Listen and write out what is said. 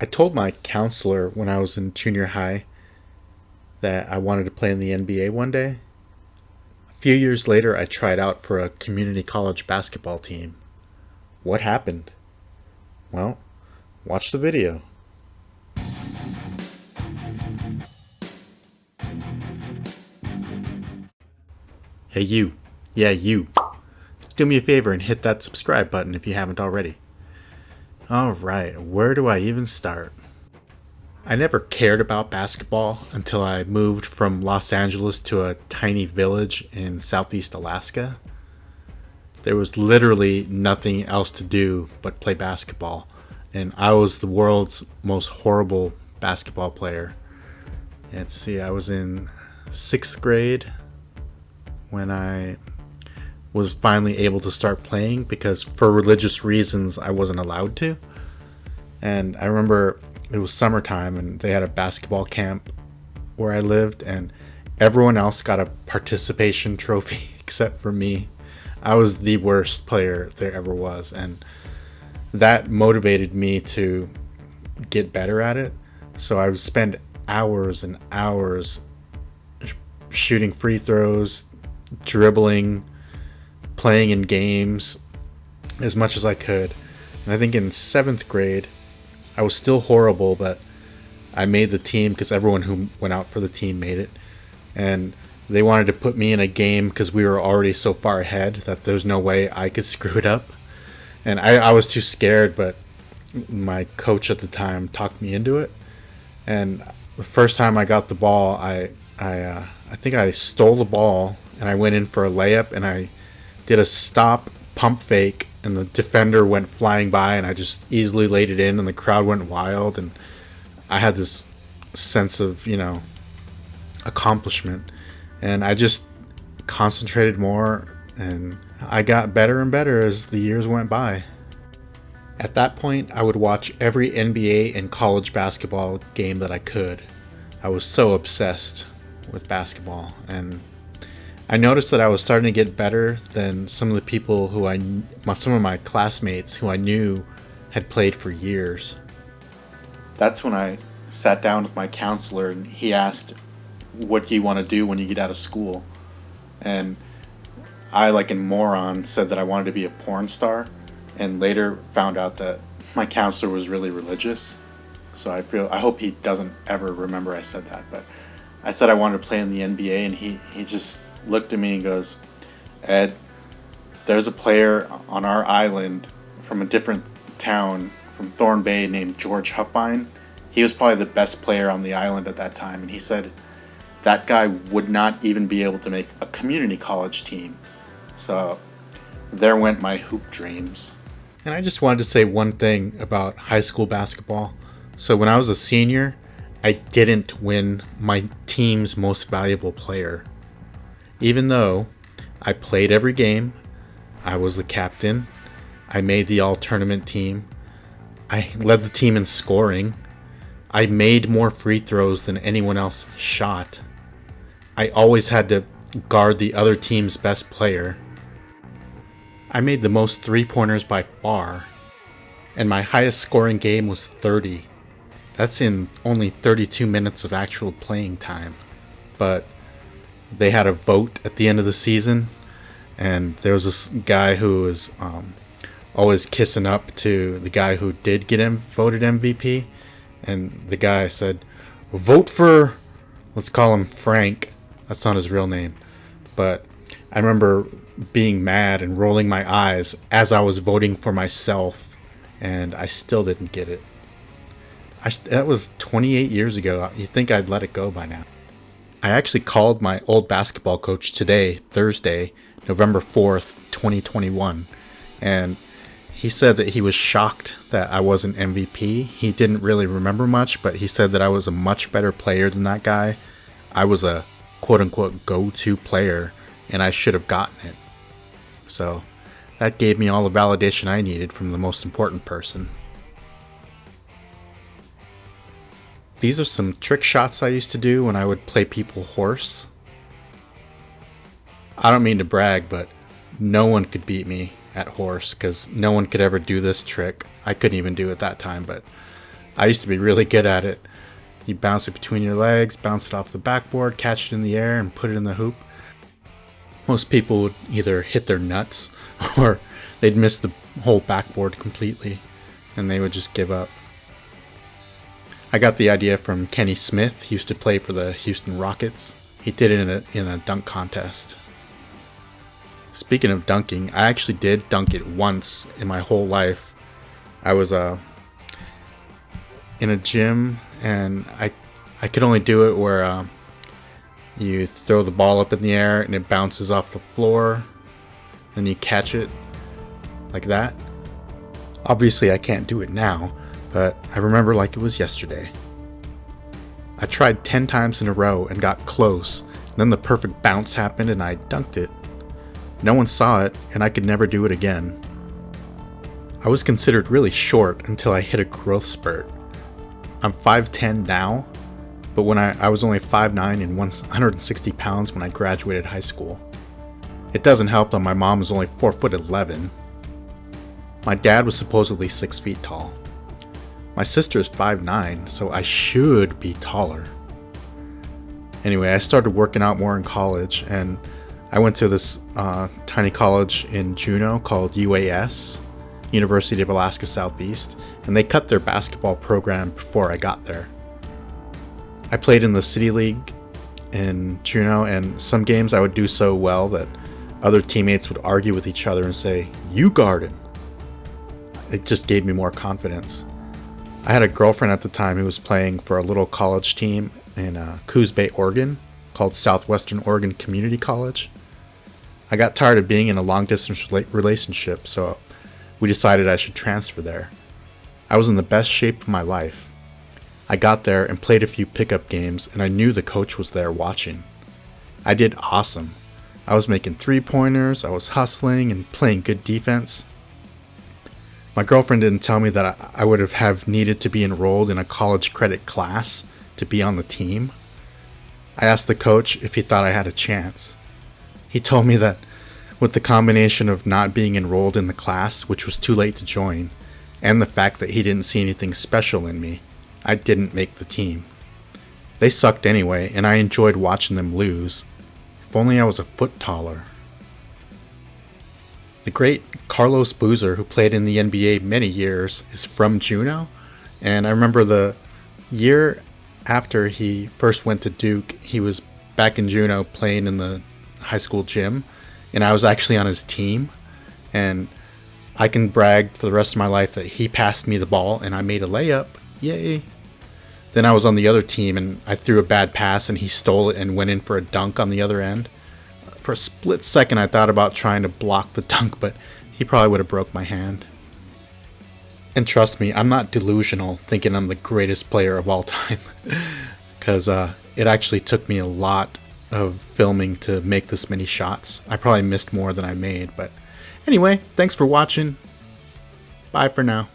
I told my counselor when I was in junior high that I wanted to play in the NBA one day. A few years later, I tried out for a community college basketball team. What happened? Well, watch the video. Hey, you. Yeah, you. Do me a favor and hit that subscribe button if you haven't already. Alright, where do I even start? I never cared about basketball until I moved from Los Angeles to a tiny village in southeast Alaska. There was literally nothing else to do but play basketball, and I was the world's most horrible basketball player. Let's see, I was in 6th grade when I was finally able to start playing because for religious reasons I wasn't allowed to. And I remember it was summertime and they had a basketball camp where I lived, and everyone else got a participation trophy except for me. I was the worst player there ever was, and that motivated me to get better at it. So I would spend hours and hours shooting free throws, dribbling, playing in games as much as I could. And I think in 7th grade, I was still horrible, but I made the team because everyone who went out for the team made it. And they wanted to put me in a game because we were already so far ahead that there's no way I could screw it up. And I was too scared, but my coach at the time talked me into it. And the first time I got the ball, I think I stole the ball and I went in for a layup and I did a stop pump fake and the defender went flying by and I just easily laid it in and the crowd went wild, and I had this sense of, accomplishment, and I just concentrated more and I got better and better as the years went by. At that point, I would watch every NBA and college basketball game that I could. I was so obsessed with basketball, and I noticed that I was starting to get better than some of the people some of my classmates who I knew had played for years. That's when I sat down with my counselor and he asked, "What do you want to do when you get out of school?" And I, like a moron, said that I wanted to be a porn star, and later found out that my counselor was really religious. So I hope he doesn't ever remember I said that, but I said I wanted to play in the NBA, and he just looked at me and goes, "Ed, there's a player on our island from a different town from Thorn Bay named George Huffine. He was probably the best player on the island at that time, and he said that guy would not even be able to make a community college team." So there went my hoop dreams. And I just wanted to say one thing about high school basketball. So when I was a senior, I didn't win my team's most valuable player. Even though I played every game, I was the captain, I made the all-tournament team, I led the team in scoring, I made more free throws than anyone else shot, I always had to guard the other team's best player, I made the most three-pointers by far, and my highest scoring game was 30. That's in only 32 minutes of actual playing time. But they had a vote at the end of the season, and there was this guy who was always kissing up to the guy who did get voted MVP, and the guy said, "Vote for," let's call him Frank. That's not his real name, but I remember being mad and rolling my eyes as I was voting for myself, and I still didn't get it. That was 28 years ago. You'd think I'd let it go by now. I actually called my old basketball coach today, Thursday, November 4th, 2021, and he said that he was shocked that I wasn't MVP. He didn't really remember much, but he said that I was a much better player than that guy. I was a quote-unquote go-to player, and I should have gotten it. So that gave me all the validation I needed from the most important person. These are some trick shots I used to do when I would play people horse. I don't mean to brag, but no one could beat me at horse because no one could ever do this trick. I couldn't even do it that time, but I used to be really good at it. You bounce it between your legs, bounce it off the backboard, catch it in the air, and put it in the hoop. Most people would either hit their nuts or they'd miss the whole backboard completely and they would just give up. I got the idea from Kenny Smith. He used to play for the Houston Rockets. He did it in a dunk contest. Speaking of dunking, I actually did dunk it once in my whole life. I was in a gym and I could only do it where you throw the ball up in the air and it bounces off the floor and you catch it like that. Obviously I can't do it now, but I remember like it was yesterday. I tried 10 times in a row and got close, and then the perfect bounce happened and I dunked it. No one saw it and I could never do it again. I was considered really short until I hit a growth spurt. I'm 5'10 now, but when I was only 5'9 and 160 pounds when I graduated high school. It doesn't help that my mom is only 4'11". My dad was supposedly 6 feet tall. My sister is 5'9", so I should be taller. Anyway, I started working out more in college, and I went to this tiny college in Juneau called UAS, University of Alaska Southeast, and they cut their basketball program before I got there. I played in the City League in Juneau, and some games I would do so well that other teammates would argue with each other and say, "You guard him." It just gave me more confidence. I had a girlfriend at the time who was playing for a little college team in Coos Bay, Oregon, called Southwestern Oregon Community College. I got tired of being in a long-distance relationship, so we decided I should transfer there. I was in the best shape of my life. I got there and played a few pickup games, and I knew the coach was there watching. I did awesome. I was making three-pointers, I was hustling and playing good defense. My girlfriend didn't tell me that I would have needed to be enrolled in a college credit class to be on the team. I asked the coach if he thought I had a chance. He told me that with the combination of not being enrolled in the class, which was too late to join, and the fact that he didn't see anything special in me, I didn't make the team. They sucked anyway, and I enjoyed watching them lose. If only I was a foot taller. The great Carlos Boozer, who played in the NBA many years, is from Juneau, and I remember the year after he first went to Duke, he was back in Juneau playing in the high school gym, and I was actually on his team, and I can brag for the rest of my life that he passed me the ball and I made a layup. Yay! Then I was on the other team and I threw a bad pass and he stole it and went in for a dunk on the other end. For a split second I thought about trying to block the dunk, but he probably would have broke my hand. And trust me, I'm not delusional thinking I'm the greatest player of all time, because it actually took me a lot of filming to make this many shots. I probably missed more than I made, but anyway, thanks for watching. Bye for now.